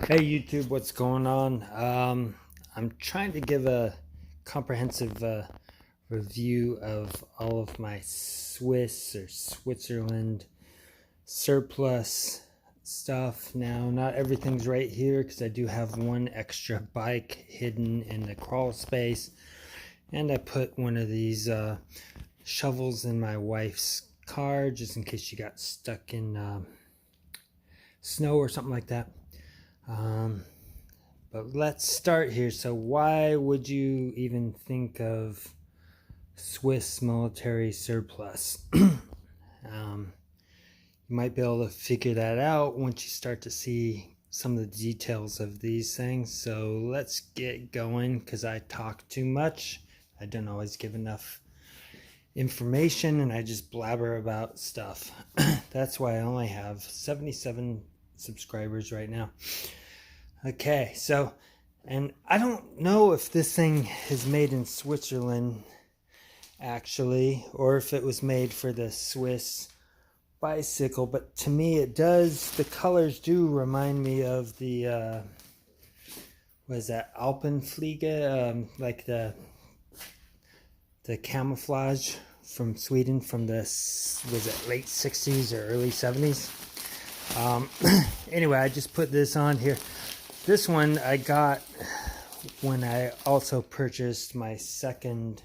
Hey YouTube, what's going on? I'm trying to give a comprehensive review of all of my Swiss or Switzerland surplus stuff. Now, not everything's right here because I do have one extra bike hidden in the crawl space, and I put one of these shovels in my wife's car just in case she got stuck in snow or something like that. But let's start here. So why would you even think of Swiss military surplus? You might be able to figure that out once you start to see some of the details of these things. So let's get going because I talk too much. I don't always give enough information and I just blabber about stuff. That's why I only have 77 subscribers right now. Okay, so, and I don't know if this thing is made in Switzerland, actually, or if it was made for the Swiss bicycle, but to me it does, the colors do remind me of the, what is that, Alpenfliege, like the camouflage from Sweden from the, was it late 60s or early 70s? Anyway, I just put this on here. This one I got when I also purchased my second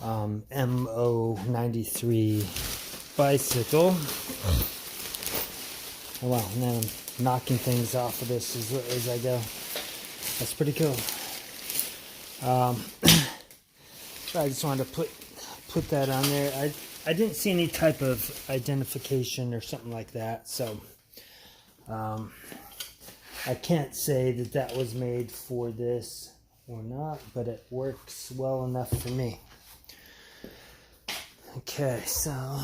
Mo-93 bicycle. Oh wow, and then I'm knocking things off of this as I go. That's pretty cool. So I just wanted to put that on there. I didn't see any type of identification or something like that, so I can't say that that was made for this or not, but it works well enough for me. Okay, so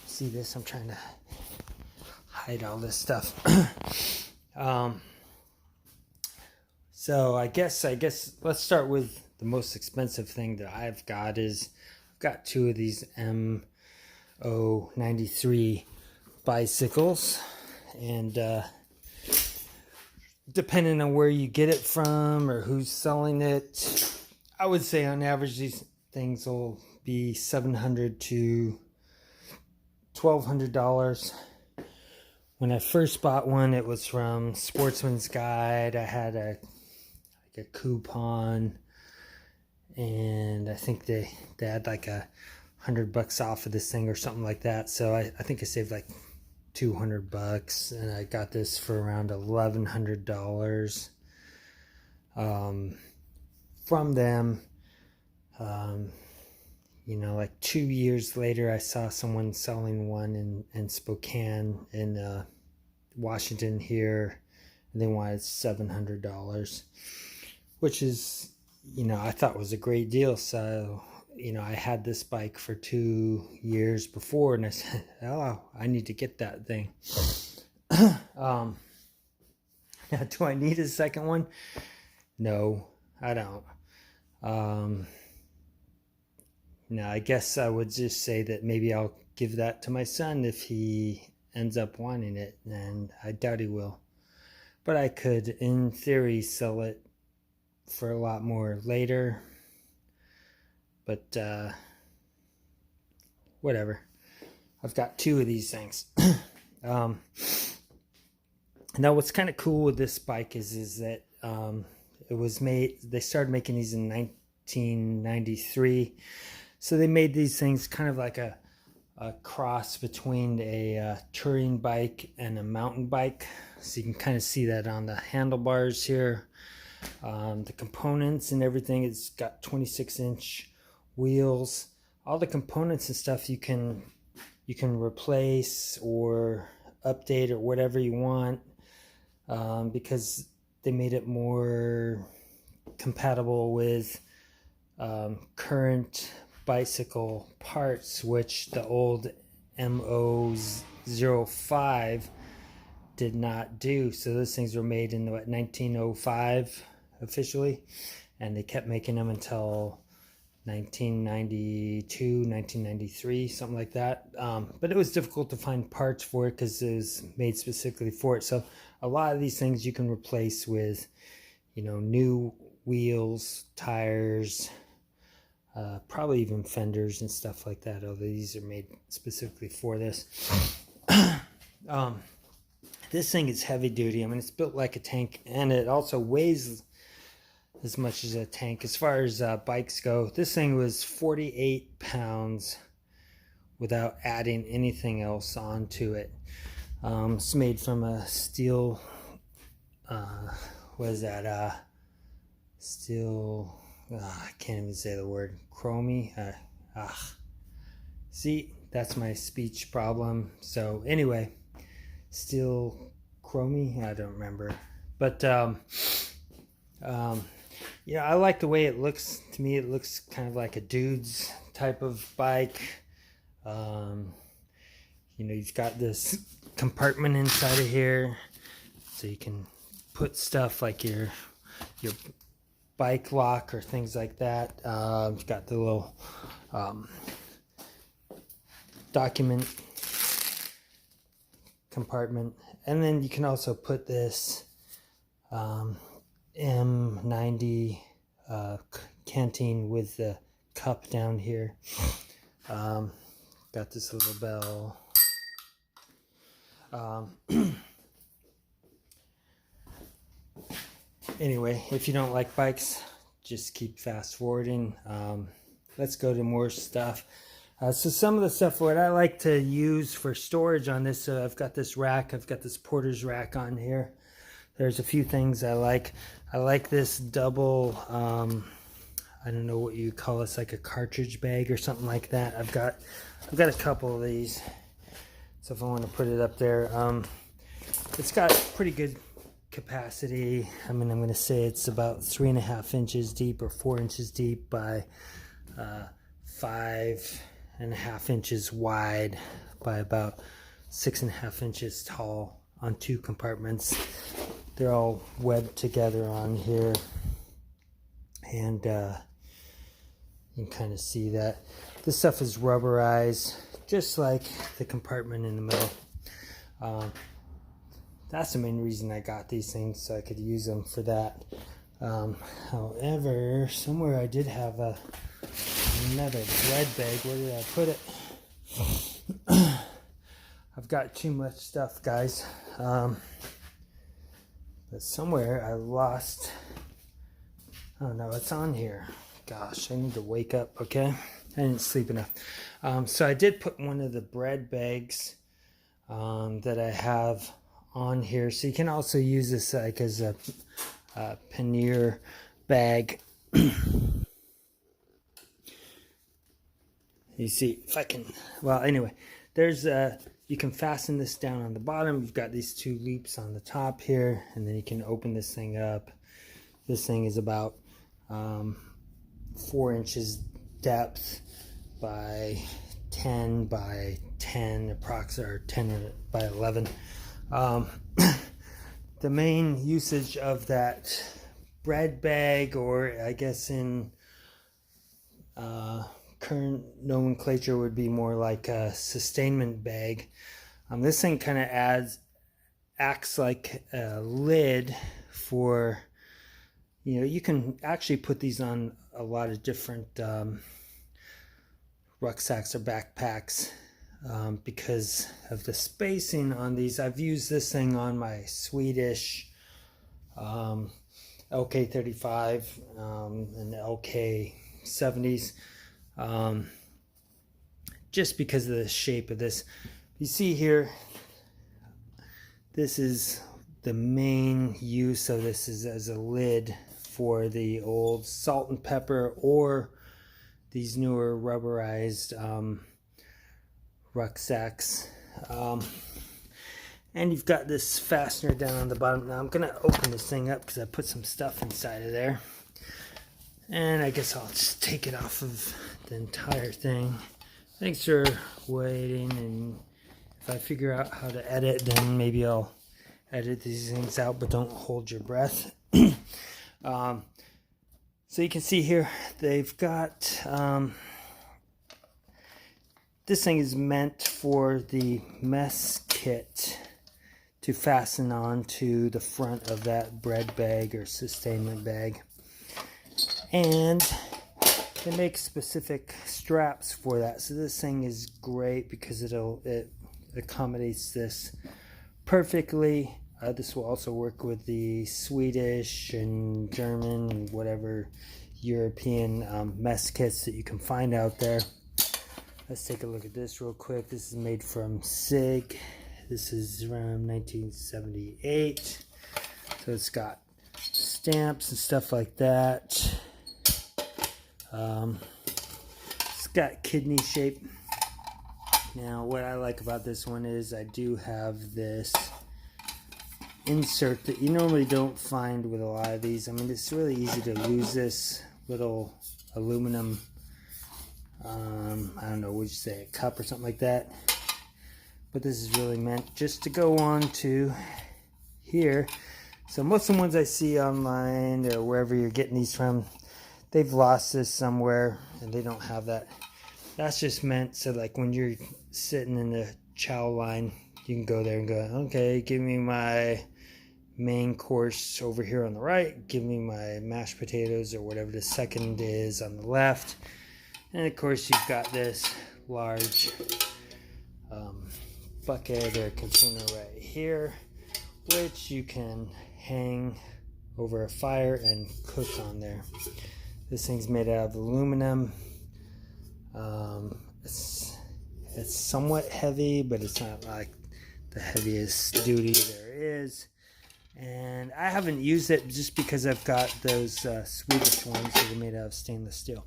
see this? I'm trying to hide all this stuff. So I guess let's start with the most expensive thing that I've got is I've got two of these Mo-93 bicycles, and depending on where you get it from or who's selling it, I would say on average these things will be $700 to $1,200. When I first bought one, it was from Sportsmansguide. I had a coupon, and I think they had like $100 off of this thing or something like that. So I think I saved like $200, and I got this for around $1,100 from them. You know, like 2 years later, I saw someone selling one in Spokane in Washington here, and they wanted $700, which is, you know, I thought was a great deal. So, you know, I had this bike for 2 years before, and I said, oh, I need to get that thing. Now, do I need a second one? No, I don't. No, I guess I would just say that maybe I'll give that to my son if he ends up wanting it, and I doubt he will. But I could, in theory, sell it for a lot more later. But whatever. I've got two of these things. Now what's kind of cool with this bike is that it was made, they started making these in 1993. So they made these things kind of like a cross between a touring bike and a mountain bike. So you can kind of see that on the handlebars here. The components and everything, it's got 26-inch wheels. All the components and stuff you can replace or update or whatever you want, because they made it more compatible with current bicycle parts, which the old Mo-05 did not do. So those things were made in 1905 officially, and they kept making them until 1992, 1993, something like that. But it was difficult to find parts for it because it was made specifically for it. So a lot of these things you can replace with, you know, new wheels, tires, probably even fenders and stuff like that, although these are made specifically for this. This thing is heavy duty. I mean, it's built like a tank, and it also weighs as much as a tank. As far as bikes go, this thing was 48 pounds without adding anything else onto it. It's made from a steel, what is that, steel, I can't even say the word, chromy. See, that's my speech problem. So anyway, steel chromy, I don't remember, but yeah, I like the way it looks. To me, it looks kind of like a dude's type of bike. You know, you've got this compartment inside of here, so you can put stuff like your bike lock or things like that. You've got the little document compartment, and then you can also put this M90 canteen with the cup down here. Got this little bell. Anyway, if you don't like bikes, just keep fast forwarding. Let's go to more stuff. So some of the stuff what I like to use for storage on this, I've got this rack, I've got this porter's rack on here. There's a few things I like. I like this double, I don't know what you call this, like a cartridge bag or something like that. I've got a couple of these. So if I want to put it up there, it's got pretty good capacity. I mean, I'm going to say it's about 3.5 inches deep or 4 inches deep by 5.5 inches wide by about 6.5 inches tall on 2 compartments. They're all webbed together on here, and you can kind of see that this stuff is rubberized just like the compartment in the middle. That's the main reason I got these things, so I could use them for that. However, somewhere I did have another bread bag. Where did I put it? I've got too much stuff, guys. But somewhere I lost. Oh no, it's on here. Gosh, I need to wake up, okay? I didn't sleep enough. So I did put one of the bread bags that I have on here. So you can also use this like as a pannier bag. You see, if I can, well, anyway, there's you can fasten this down on the bottom. You've got these 2 loops on the top here, and then you can open this thing up. This thing is about 4 inches depth by 10 by 10 approximately, or 10 by 11. The main usage of that bread bag, or I guess in current nomenclature would be more like a sustainment bag. This thing kind of acts like a lid for, you know, you can actually put these on a lot of different rucksacks or backpacks because of the spacing on these. I've used this thing on my Swedish LK35 and LK70s. Just because of the shape of this. You see here, this is the main use of this, is as a lid for the old salt and pepper or these newer rubberized rucksacks. And you've got this fastener down on the bottom. Now I'm going to open this thing up because I put some stuff inside of there. And I guess I'll just take it off of the entire thing. Thanks for waiting, and if I figure out how to edit, then maybe I'll edit these things out, but don't hold your breath. So you can see here they've got this thing is meant for the mess kit to fasten on to the front of that bread bag or sustainment bag. And they make specific straps for that. So this thing is great because it accommodates this perfectly. This will also work with the Swedish and German and whatever European mess kits that you can find out there. Let's take a look at this real quick. This is made from SIG. This is around 1978. So it's got stamps and stuff like that. It's got kidney shape. Now what I like about this one is I do have this insert that you normally don't find with a lot of these. I mean, it's really easy to lose this little aluminum, I don't know, would you say a cup or something like that? But this is really meant just to go on to here. So most of the ones I see online or wherever you're getting these from, they've lost this somewhere and they don't have that. That's just meant so like when you're sitting in the chow line, you can go there and go, okay, give me my main course over here on the right, give me my mashed potatoes or whatever the second is on the left. And of course you've got this large bucket or container right here, which you can hang over a fire and cook on there. This thing's made out of aluminum. It's somewhat heavy, but it's not like the heaviest duty there is. And I haven't used it just because I've got those Swedish ones that are made out of stainless steel.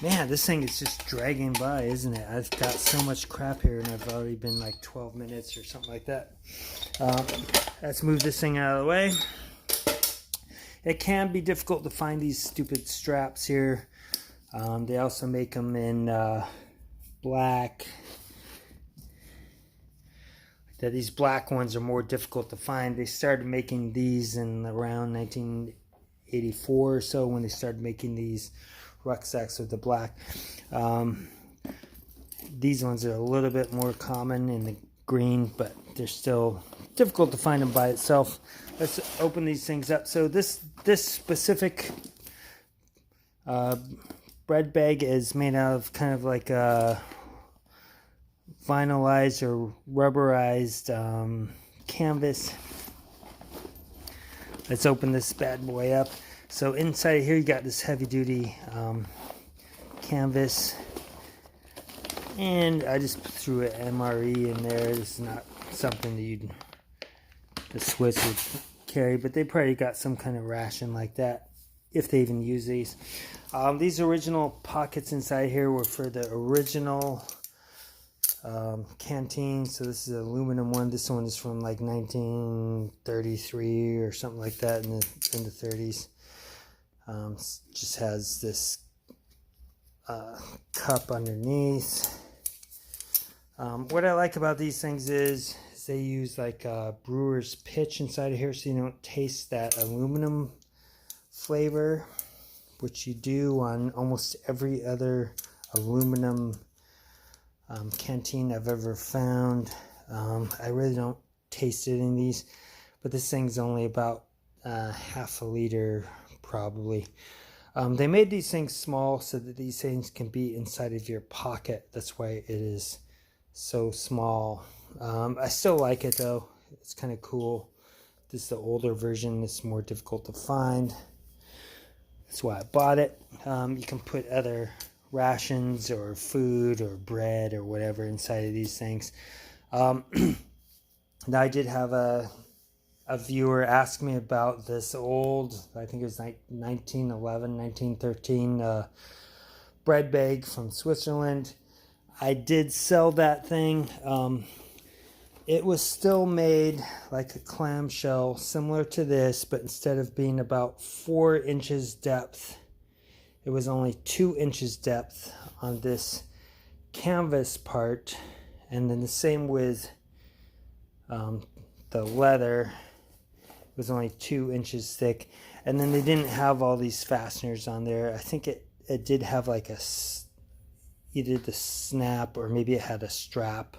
Man, this thing is just dragging by, isn't it? I've got so much crap here and I've already been like 12 minutes or something like that. Let's move this thing out of the way. It can be difficult to find these stupid straps here. They also make them in black. These black ones are more difficult to find. They started making these in around 1984 or so when they started making these rucksacks with the black. These ones are a little bit more common in the green, but they're still difficult to find them by itself. Let's open these things up. So this specific bread bag is made out of kind of like a vinylized or rubberized canvas. Let's open this bad boy up. So inside here you got this heavy duty canvas, and I just threw an MRE in there. This is not something that the Swiss would carry, but they probably got some kind of ration like that if they even use these. These original pockets inside here were for the original canteen. So this is an aluminum one. This one is from like 1933 or something like that in the 30s. Just has this cup underneath. What I like about these things is they use like brewer's pitch inside of here, so you don't taste that aluminum flavor, which you do on almost every other aluminum canteen I've ever found. I really don't taste it in these, but this thing's only about half a liter probably. They made these things small so that these things can be inside of your pocket. That's why it is so small. I still like it though. It's kind of cool. This is the older version. It's more difficult to find. That's why I bought it. You can put other rations or food or bread or whatever inside of these things. Now I did have a viewer ask me about this old, I think it was 1911, 1913 bread bag from Switzerland. I did sell that thing. It was still made like a clamshell, similar to this, but instead of being about 4 inches depth, it was only 2 inches depth on this canvas part. And then the same with the leather. was only 2 inches thick. And then they didn't have all these fasteners on there. I think it did have like either the snap or maybe it had a strap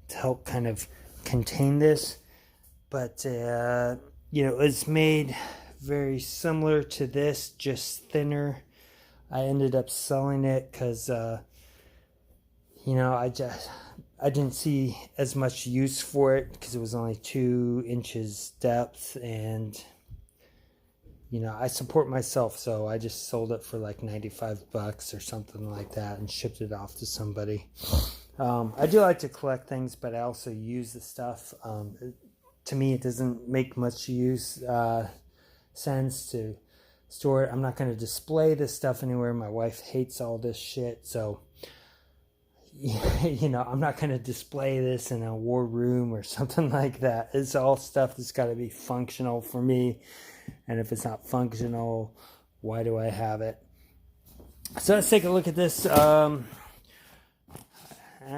to help kind of contain this. But, you know, it's made very similar to this, just thinner. I ended up selling it because, you know, I didn't see as much use for it because it was only 2 inches depth, and you know, I support myself, so I just sold it for like 95 bucks or something like that and shipped it off to somebody. I do like to collect things, but I also use the stuff. To me, it doesn't make much sense to store it. I'm not going to display this stuff anywhere. My wife hates all this shit, so you know, I'm not going to display this in a war room or something like that. It's all stuff that's got to be functional for me, and if it's not functional, why do I have it? So let's take a look at this.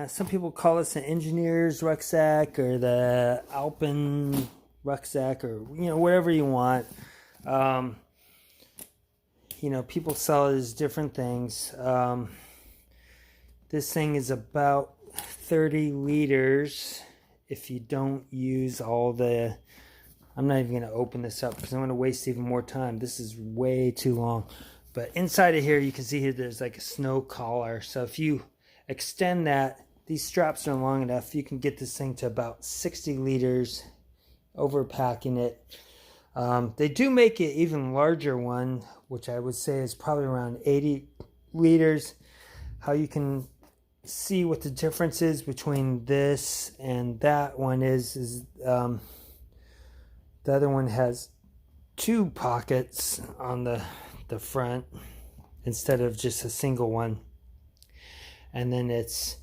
Some people call this an engineer's rucksack or the Alpen rucksack, or you know, whatever you want. You know, people sell it as different things. This thing is about 30 liters if you don't use all the... I'm not even going to open this up because I'm going to waste even more time. This is way too long. But inside of here, you can see here there's like a snow collar. So if you extend that, these straps are long enough, you can get this thing to about 60 liters, overpacking it. They do make an even larger one, which I would say is probably around 80 liters. How you can see what the difference is between this and that one is the other one has 2 pockets on the front instead of just a single one, and then it's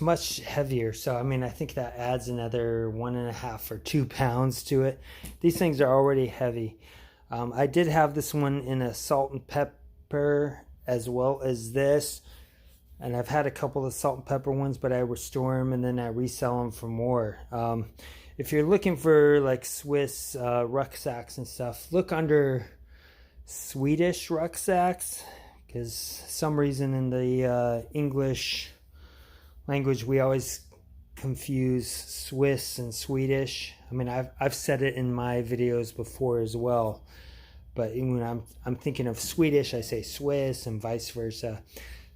much heavier. So I mean, I think that adds another 1.5 or 2 pounds to it. These things are already heavy. I did have this one in a salt and pepper as well as this. And I've had a couple of salt and pepper ones, but I restore them and then I resell them for more. If you're looking for like Swiss rucksacks and stuff, look under Swedish rucksacks, because some reason in the English language we always confuse Swiss and Swedish. I mean, I've said it in my videos before as well, but when I'm thinking of Swedish, I say Swiss and vice versa.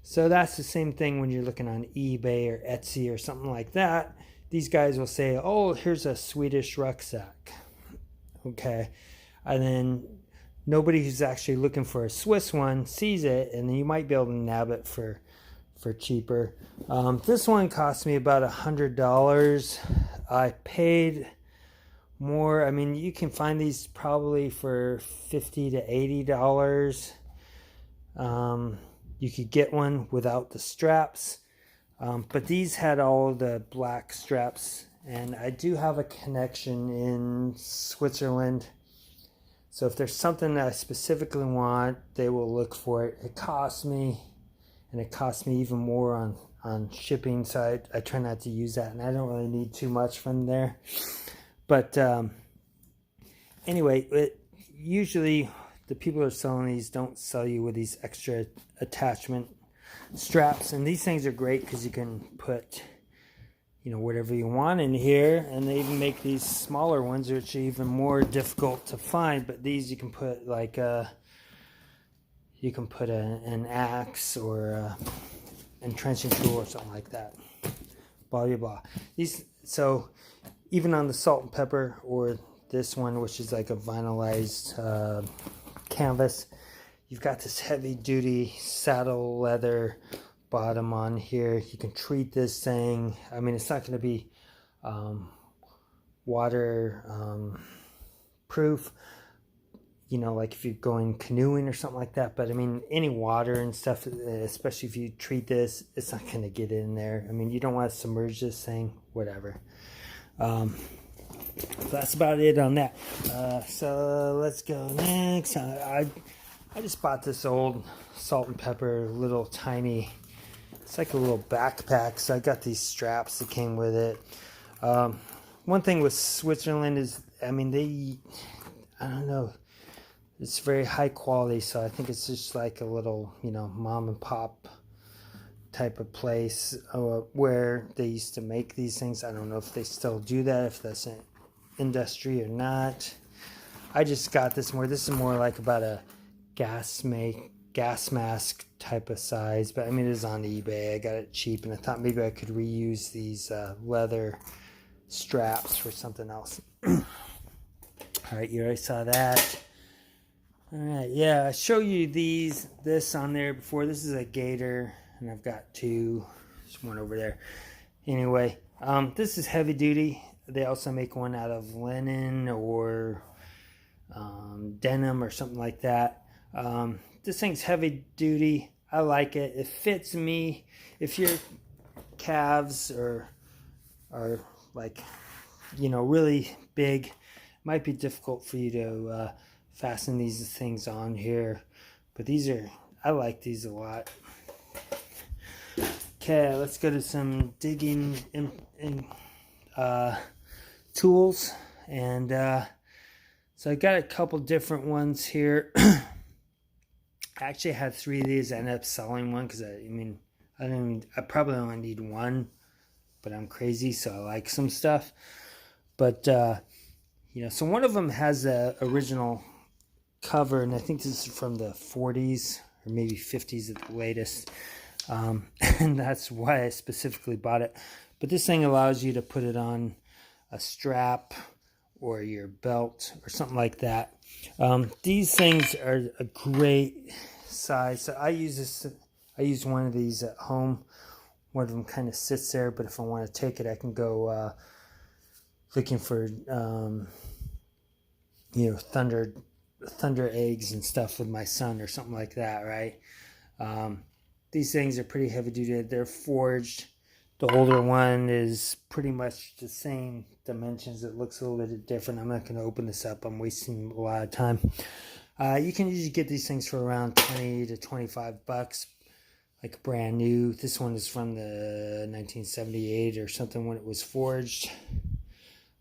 So that's the same thing when you're looking on eBay or Etsy or something like that. These guys will say, oh, here's a Swedish rucksack. Okay. And then nobody who's actually looking for a Swiss one sees it, and then you might be able to nab it for cheaper. This one cost me about $100. I paid more. I mean, you can find these probably for $50 to $80. You could get one without the straps, but these had all the black straps, and I do have a connection in Switzerland, so if there's something that I specifically want, they will look for it. It costs me, and it costs me even more on shipping, so I try not to use that, and I don't really need too much from there. But anyway, usually the people who are selling these don't sell you with these extra attachment straps, and these things are great because you can put, you know, whatever you want in here, and they even make these smaller ones which are even more difficult to find. But these you can put like an axe or an entrenching tool or something like that. Blah blah blah. So even on the salt and pepper or this one, which is like a vinylized canvas, you've got this heavy duty saddle leather bottom on here. You can treat this thing. I mean, it's not going to be water proof, you know, like if you're going canoeing or something like that. But I mean, any water and stuff, especially if you treat this, it's not going to get in there. I mean, you don't want to submerge this thing, whatever. That's about it on that. So let's go next. I just bought this old salt and pepper little tiny, it's like a little backpack, so I got these straps that came with it. One thing with Switzerland is, I mean, I don't know. It's very high quality, so I think it's just like a little, you know, mom and pop type of place where they used to make these things. I don't know if they still do that, if that's an industry or not. I just got this more. This is more like about a gas mask type of size, but I mean, it is on eBay. I got it cheap, and I thought maybe I could reuse these leather straps for something else. All right, you already saw that. All right, yeah, I show you this on there before. This is a gator, and I've got two. There's one over there. Anyway, this is heavy duty. They also make one out of linen or denim or something like that. This thing's heavy duty. I like it. It fits me. If your calves are like, you know, really big, it might be difficult for you to fasten these things on here, but I like these a lot. Okay, let's go to some digging in tools, and so I got a couple different ones here. I actually had 3 of these. I ended up selling one because I probably only need one, but I'm crazy, so I like some stuff. But you know, so one of them has a original cover, and I think this is from the 40s or maybe 50s at the latest, and that's why I specifically bought it. But this thing allows you to put it on a strap or your belt or something like that. These things are a great size. So I use one of these at home. One of them kind of sits there, but if I want to take it, I can go looking for you know, thunder eggs and stuff with my son or something like that, right? These things are pretty heavy duty. They're forged. The older one is pretty much the same dimensions. It looks a little bit different. I'm not going to open this up. I'm wasting a lot of time. You can usually get these things for around 20 to 25 bucks, like brand new. This one is from the 1978 or something when it was forged.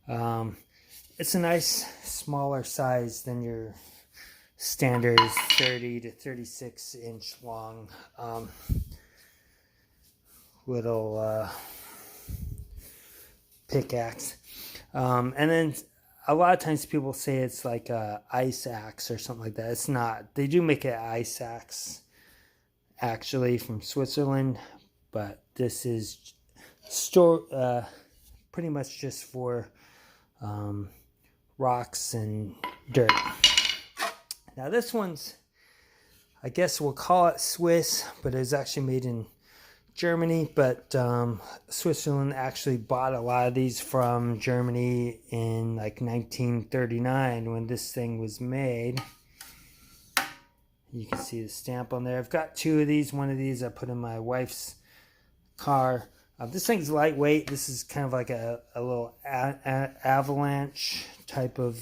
It's a nice smaller size than your standard 30 to 36 inch long little pickaxe. And then a lot of times people say it's like a ice axe or something like that. It's not. They do make an ice axe actually from Switzerland, but this is pretty much just for rocks and dirt. Now this one's, I guess we'll call it Swiss, but it was actually made in Germany. But Switzerland actually bought a lot of these from Germany in like 1939 when this thing was made. You can see the stamp on there. I've got 2 of these. One of these I put in my wife's car. This thing's lightweight. This is kind of like a little Avalanche type of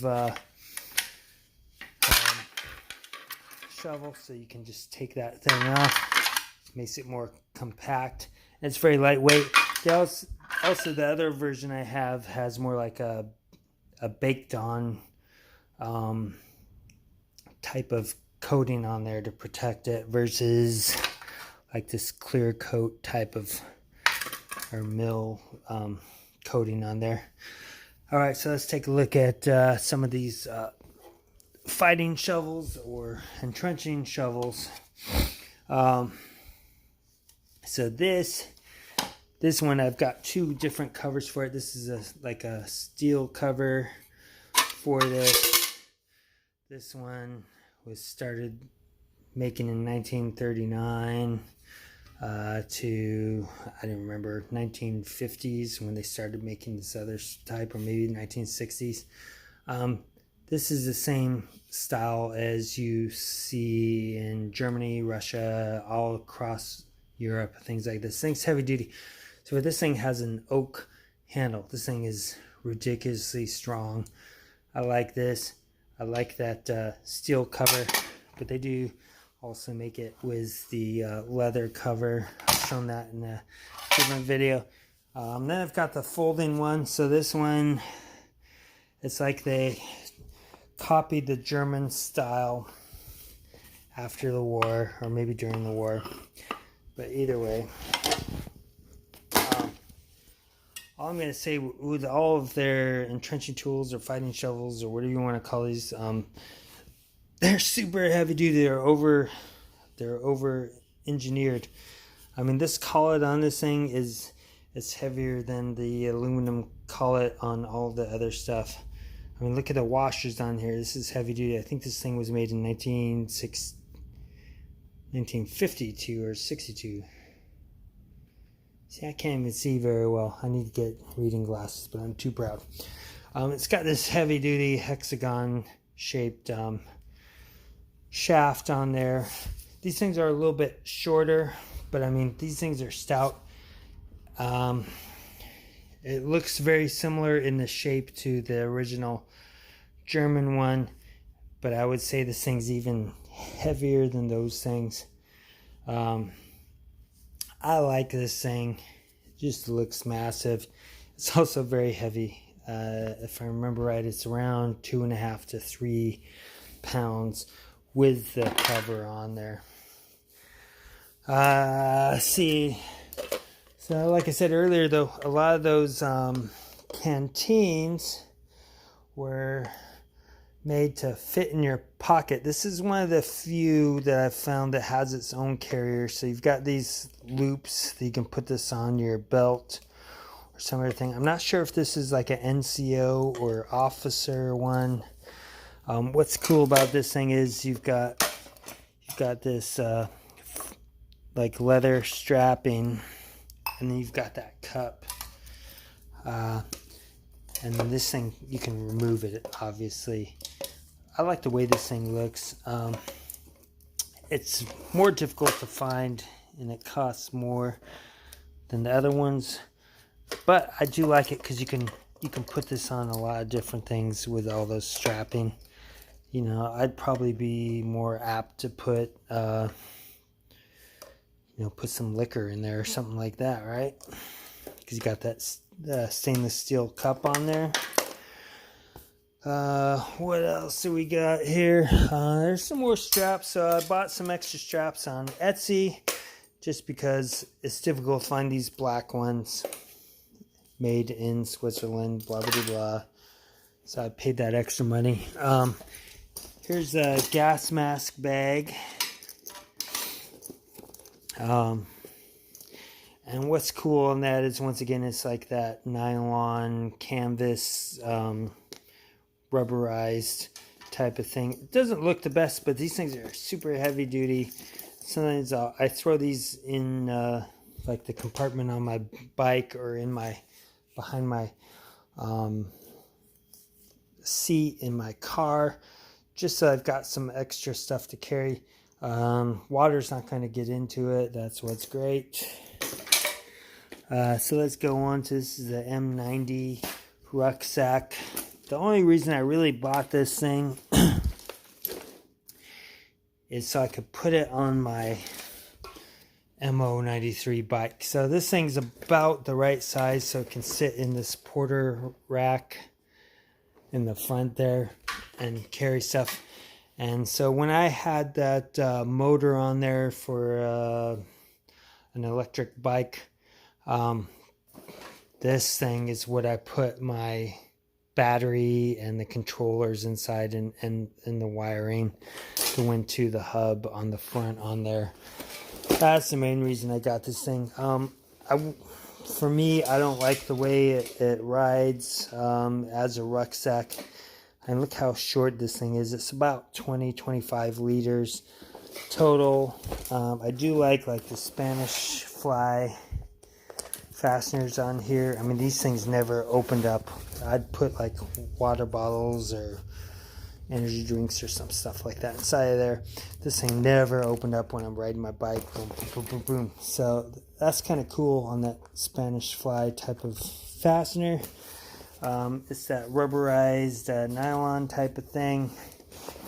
shovel, so you can just take that thing off. It makes it more compact. And it's very lightweight. Also, the other version I have has more like a baked on type of coating on there to protect it versus like this clear coat type of or mill coating on there. All right, so let's take a look at some of these fighting shovels or entrenching shovels. So this one, I've got 2 different covers for it. This is like a steel cover for this. This one was started making in 1939 to, I don't remember, 1950s when they started making this other type, or maybe 1960s. This is the same style as you see in Germany, Russia, all across Europe, things like this. This thing's heavy duty. So this thing has an oak handle. This thing is ridiculously strong. I like this. I like that steel cover, but they do also make it with the leather cover. I've shown that in a different video. Then I've got the folding one. So this one, it's like they copied the German style after the war, or maybe during the war. But either way, all I'm going to say, with all of their entrenching tools or fighting shovels or whatever you want to call these, they're super heavy duty. They're over engineered. I mean, this collet on this thing is heavier than the aluminum collet on all the other stuff. I mean, look at the washers on here. This is heavy duty. I think this thing was made in 1952 or 62. See, I can't even see very well. I need to get reading glasses, but I'm too proud. It's got this heavy duty hexagon shaped shaft on there. These things are a little bit shorter, but I mean, these things are stout. It looks very similar in the shape to the original German one, but I would say this thing's even heavier than those things. I like this thing. It just looks massive. It's also very heavy. If I remember right, it's around 2.5 to 3 pounds with the cover on there. See, so like I said earlier, though, a lot of those canteens were made to fit in your pocket. This is one of the few that I've found that has its own carrier. So you've got these loops that you can put this on your belt or some other thing. I'm not sure if this is like an NCO or officer one. What's cool about this thing is you've got this like leather strapping, and then you've got that cup. And then this thing, you can remove it, obviously. I like the way this thing looks. It's more difficult to find, and it costs more than the other ones. But I do like it because you can put this on a lot of different things with all those strapping. You know, I'd probably be more apt to put, put some liquor in there or something like that, right? Because you got that stainless steel cup on there. What else do we got here? There's some more straps. So I bought some extra straps on Etsy just because it's difficult to find these black ones made in Switzerland, blah blah blah. So I paid that extra money. Here's a gas mask bag. And what's cool on that is, once again, it's like that nylon canvas, rubberized type of thing. It doesn't look the best, but these things are super heavy duty. Sometimes I throw these in like the compartment on my bike or in behind my seat in my car, just so I've got some extra stuff to carry. Water's not going to get into it. That's what's great. So let's go on to, this is the M90 Rucksack. The only reason I really bought this thing is so I could put it on my Mo-93 bike. So this thing's about the right size so it can sit in this porter rack in the front there and carry stuff. And so when I had that motor on there for an electric bike, this thing is what I put my battery and the controllers inside, and the wiring that went to the hub on the front on there. That's the main reason I got this thing. For me, I don't like the way it rides as a rucksack. And look how short this thing is. It's about 20-25 liters total. I do like the Spanish fly fasteners on here. I mean, these things never opened up. I'd put like water bottles or energy drinks or some stuff like that inside of there. This thing never opened up when I'm riding my bike. Boom, boom, boom, boom, boom. So that's kind of cool on that Spanish fly type of fastener. It's that rubberized nylon type of thing.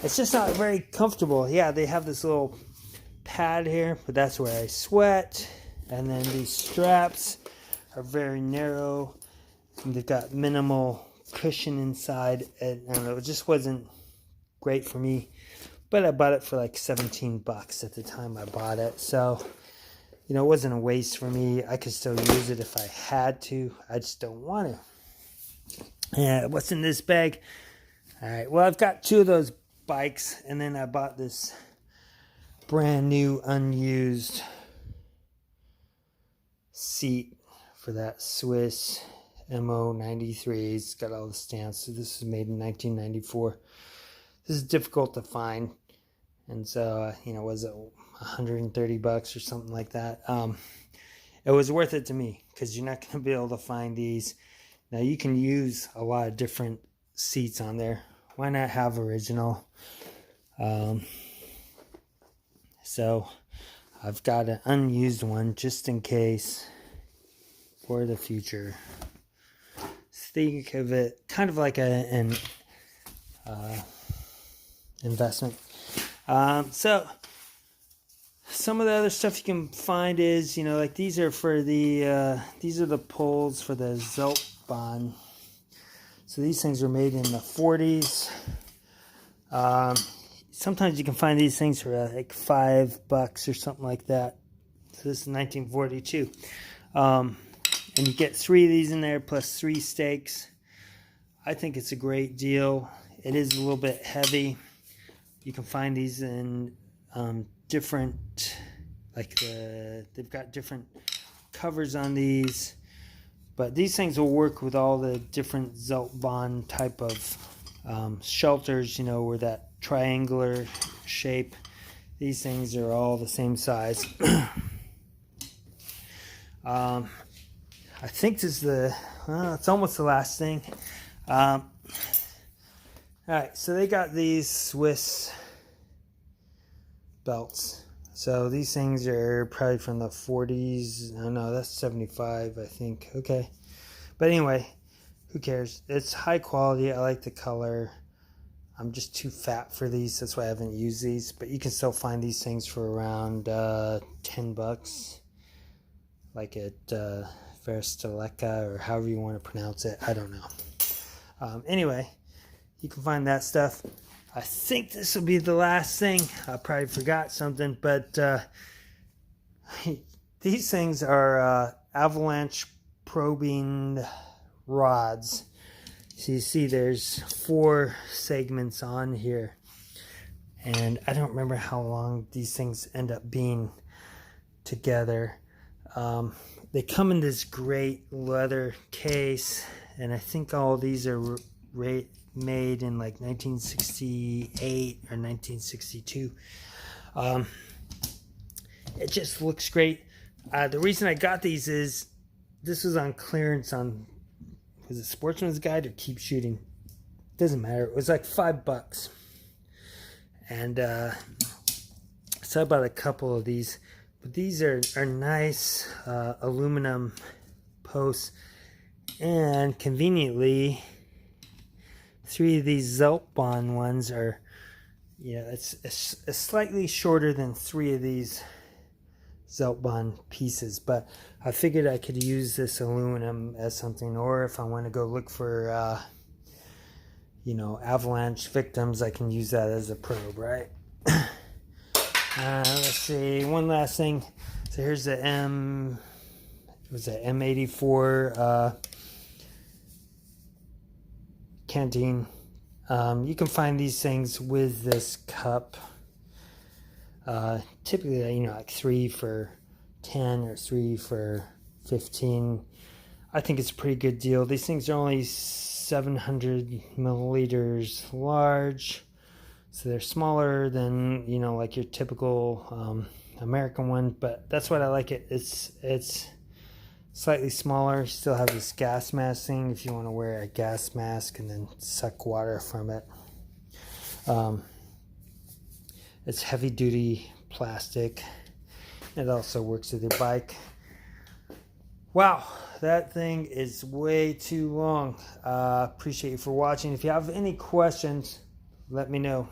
It's just not very comfortable. Yeah, they have this little pad here, but that's where I sweat. And then these straps are very narrow, and they've got minimal cushion inside. And I don't know, it just wasn't great for me. But I bought it for like 17 bucks at the time I bought it. So, you know, it wasn't a waste for me. I could still use it if I had to. I just don't want to. Yeah, what's in this bag? All right, well, I've got 2 of those bikes, and then I bought this brand new unused seat for that Swiss Mo-93. It's got all the stamps. So this was made in 1994. This is difficult to find, and so you know, was it 130 bucks or something like that? It was worth it to me because you're not going to be able to find these. Now you can use a lot of different seats on there. Why not have original? So I've got an unused one just in case for the future. Think of it kind of like an investment. So some of the other stuff you can find is, you know, like these are for the these are the poles for the Zeltbahn. So these things were made in the 40s. Sometimes you can find these things for like $5 or something like that. So this is 1942. And you get 3 of these in there plus 3 stakes. I think it's a great deal. It is a little bit heavy. You can find these in different, like they've got different covers on these. But these things will work with all the different Zeltbahn type of shelters, you know, where that triangular shape. These things are all the same size. I think this is it's almost the last thing. All right, so they got these Swiss belts. So these things are probably from the 40s. I don't know, that's 75, I think. Okay. But anyway, who cares? It's high quality. I like the color. I'm just too fat for these. That's why I haven't used these. But you can still find these things for around 10 bucks. Like at Verstaleka or however you want to pronounce it. I don't know. Anyway, you can find that stuff. I think this will be the last thing. I probably forgot something, but these things are Avalanche probing rods. So you see there's 4 segments on here, and I don't remember how long these things end up being together. They come in this great leather case, and I think all these are made in like 1968 or 1962. It just looks great. The reason I got these is this was on clearance on, was it Sportsmansguide or Keep Shooting? Doesn't matter. It was like $5. And so I bought a couple of these. But these are nice aluminum posts. And conveniently, 3 of these Zeltbahn ones are, yeah, it's slightly shorter than 3 of these Zeltbahn pieces. But I figured I could use this aluminum as something, or if I want to go look for, you know, Avalanche victims, I can use that as a probe, right? Let's see, one last thing. So here's the M84 canteen. You can find these things with this cup. Typically, you know, like 3 for 10 or 3 for 15. I think it's a pretty good deal. These things are only 700 milliliters large. So they're smaller than, you know, like your typical American one, but that's what I like it. It's slightly smaller. You still have this gas mask thing if you want to wear a gas mask and then suck water from it. It's heavy duty plastic. It also works with your bike. Wow, that thing is way too long. Appreciate you for watching. If you have any questions, let me know.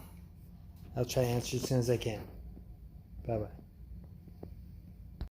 I'll try to answer as soon as I can. Bye-bye.